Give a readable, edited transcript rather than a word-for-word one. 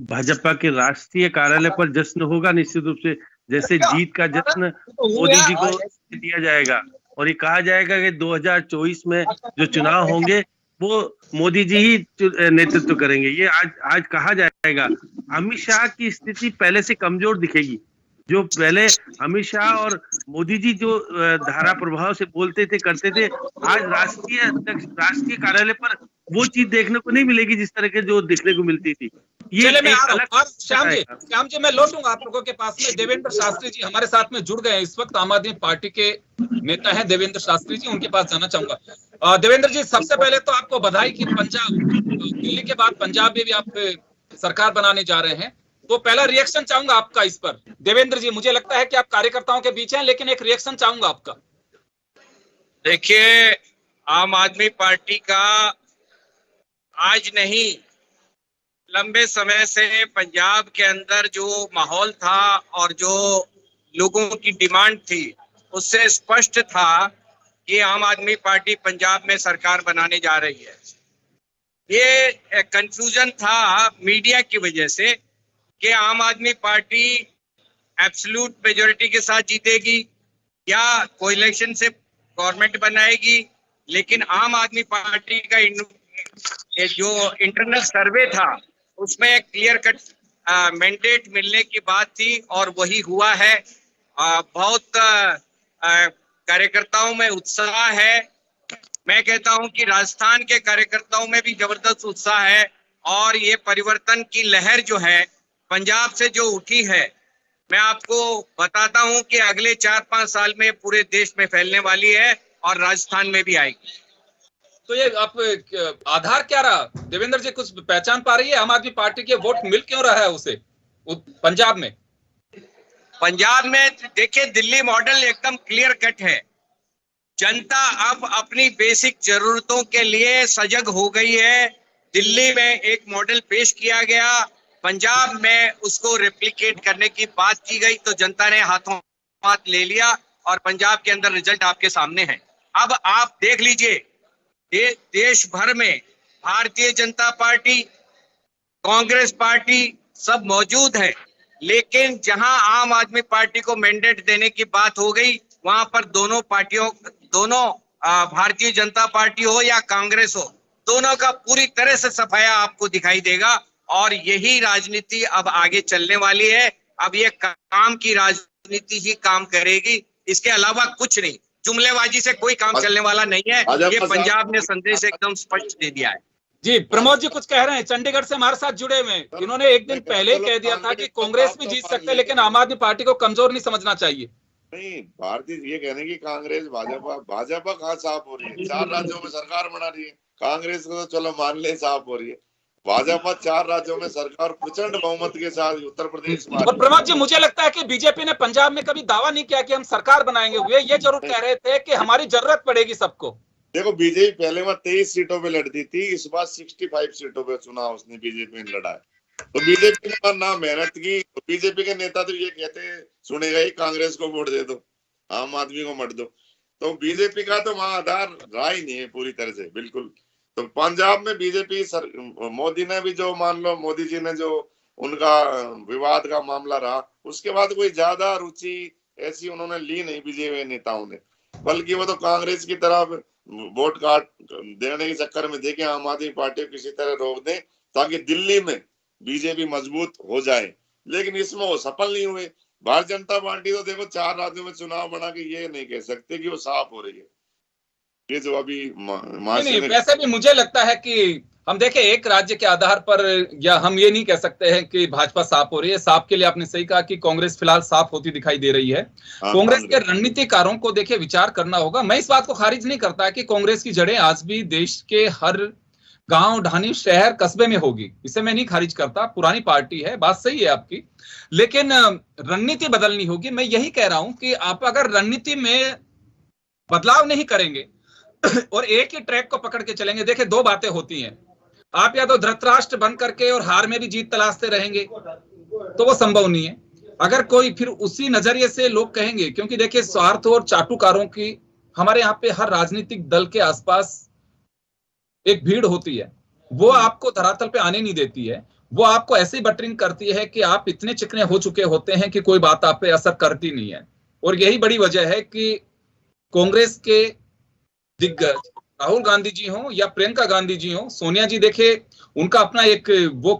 भाजपा के राष्ट्रीय कार्यालय पर जश्न होगा निश्चित रूप से। जैसे जीत का जश्न मोदी जी को दिया जाएगा और ये कहा जाएगा कि 2024 में जो चुनाव होंगे वो मोदी जी ही नेतृत्व करेंगे, ये आज आज कहा जाएगा। अमित शाह की स्थिति पहले से कमजोर दिखेगी। जो पहले अमित शाह और मोदी जी जो धारा प्रभाव से बोलते थे करते थे, आज राष्ट्रीय कार्यालय पर वो चीज देखने को नहीं मिलेगी जिस तरह के जो देखने को मिलती थी। ये चले मैं एक आ रहा अलग हूं। श्याम जी मैं लौटूंगा आप लोगों के पास में। देवेंद्र शास्त्री जी हमारे साथ में जुड़ गए हैं इस वक्त, आम आदमी पार्टी के नेता हैं देवेंद्र शास्त्री जी, उनके पास जाना चाहूंगा। देवेंद्र जी सबसे पहले तो आपको बधाई कि पंजाब, दिल्ली के बाद पंजाब में भी आप सरकार बनाने जा रहे हैं, तो पहला रिएक्शन चाहूंगा आपका इस पर। देवेंद्र जी मुझे लगता है कि आप कार्यकर्ताओं के बीच हैं, लेकिन एक रिएक्शन चाहूंगा आपका। देखिए, आम आदमी पार्टी का आज नहीं, लंबे समय से पंजाब के अंदर जो माहौल था और जो लोगों की डिमांड थी उससे स्पष्ट था कि आम आदमी पार्टी पंजाब में सरकार बनाने जा रही है। ये कंफ्यूजन था मीडिया की वजह से कि आम आदमी पार्टी एब्सोल्यूट मेजॉरिटी के साथ जीतेगी या कोएलिशन से गवर्नमेंट बनाएगी, लेकिन आम आदमी पार्टी का जो इंटरनल सर्वे था उसमें क्लियर कट मैंडेट मिलने की बात थी और वही हुआ है। बहुत कार्यकर्ताओं में उत्साह है। मैं कहता हूं कि राजस्थान के कार्यकर्ताओं में भी जबरदस्त उत्साह है और ये परिवर्तन की लहर जो है पंजाब से जो उठी है, मैं आपको बताता हूं कि अगले 4-5 साल में पूरे देश में फैलने वाली है और राजस्थान में भी आएगी। तो ये आप आधार क्या रहा देवेंद्र जी, कुछ पहचान पा रही है? आम आदमी पार्टी के वोट मिल क्यों रहा है उसे पंजाब में? पंजाब में देखिए, दिल्ली मॉडल एकदम क्लियर कट है। जनता अब अपनी बेसिक जरूरतों के लिए सजग हो गई है। दिल्ली में एक मॉडल पेश किया गया, पंजाब में उसको रेप्लिकेट करने की बात की गई, तो जनता ने हाथों हाथ ले लिया और पंजाब के अंदर रिजल्ट आपके सामने है। अब आप देख लीजिए, देश भर में भारतीय जनता पार्टी, कांग्रेस पार्टी सब मौजूद है, लेकिन जहां आम आदमी पार्टी को मैंडेट देने की बात हो गई वहां पर दोनों पार्टियों, भारतीय जनता पार्टी हो या कांग्रेस हो, दोनों का पूरी तरह से सफाया आपको दिखाई देगा और यही राजनीति अब आगे चलने वाली है। अब ये काम की राजनीति ही काम करेगी, इसके अलावा कुछ नहीं। जुमलेबाजी से कोई काम चलने वाला नहीं है। ये पंजाब ने संदेश एकदम स्पष्ट दे दिया है। जी प्रमोद जी कुछ कह रहे हैं, चंडीगढ़ से हमारे साथ जुड़े हुए हैं। इन्होंने एक दिन पहले ही कह दिया था कि कांग्रेस भी जीत सकते हैं, लेकिन आम आदमी पार्टी को कमजोर नहीं समझना चाहिए। नहीं, भारतीय ये कहने की कांग्रेस भाजपा कहाँ साफ हो रही है? 4 राज्यों में सरकार बना रही है। कांग्रेस को तो चलो मान ले साफ हो रही है, भाजपा 4 राज्यों में सरकार प्रचंड बहुमत के साथ उत्तर प्रदेश में। और प्रमोद जी मुझे लगता है कि बीजेपी ने पंजाब में कभी दावा नहीं किया कि हम सरकार बनाएंगे। वे ये जरूर कह रहे थे कि हमारी जरूरत पड़ेगी सबको। देखो, बीजेपी पहले में 23 सीटों पे लड़ती थी, इस बार 65 सीटों पे चुनाव उसने बीजेपी ने लड़ा है। तो बीजेपी ने ना मेहनत की, तो बीजेपी के नेता तो ये कहते हैं सुनेगा ही, कांग्रेस को वोट दे दो, आम आदमी को मत दो। तो बीजेपी का तो वहां आधार रहा ही नहीं है पूरी तरह से, बिल्कुल। तो पंजाब में बीजेपी मोदी ने भी जो, मान लो मोदी जी ने जो उनका विवाद का मामला रहा, उसके बाद कोई ज्यादा रुचि ऐसी उन्होंने ली नहीं बीजेपी नेताओं ने, बल्कि वो तो कांग्रेस की तरफ वोट काट देने के चक्कर में देखे आम आदमी पार्टी को किसी तरह रोक दें ताकि दिल्ली में बीजेपी मजबूत हो जाए, लेकिन इसमें वो सफल नहीं हुए। भारतीय जनता पार्टी तो देखो 4 राज्यों में चुनाव बना के ये नहीं कह सकते कि वो साफ हो रही है। ये जो अभी नहीं, वैसे भी मुझे लगता है कि हम देखें एक राज्य के आधार पर, या हम ये नहीं कह सकते हैं कि भाजपा साफ हो रही है। साफ के लिए आपने सही कहा कि कांग्रेस फिलहाल साफ होती दिखाई दे रही है। कांग्रेस के रणनीतिकारों को देखिए विचार करना होगा। मैं इस बात को खारिज नहीं करता कि कांग्रेस की जड़ें आज भी देश के हर गांव, ढानी, शहर, कस्बे में होगी, इसे मैं नहीं खारिज करता। पुरानी पार्टी है, बात सही है आपकी, लेकिन रणनीति बदलनी होगी। मैं यही कह रहा हूं कि आप अगर रणनीति में बदलाव नहीं करेंगे और एक ही ट्रैक को पकड़ के चलेंगे, देखिए 2 बातें होती हैं। आप या तो धृतराष्ट्र बन करके और हार में भी जीत तलाशते रहेंगे, तो वो संभव नहीं है। अगर कोई फिर उसी नजरिए से लोग कहेंगे, क्योंकि देखिए स्वार्थ और चाटुकारों की हमारे यहाँ पे हर राजनीतिक दल के आसपास एक भीड़ होती है, वो आपको धरातल पे आने नहीं देती है। वो आपको ऐसी बटरिंग करती है कि आप इतने चिकने हो चुके होते हैं कि कोई बात आप पे असर करती नहीं है। और यही बड़ी वजह है कि कांग्रेस के दिग्गज राहुल गांधी जी हो या प्रियंका गांधी जी हो, सोनिया जी देखे उनका अपना एक वो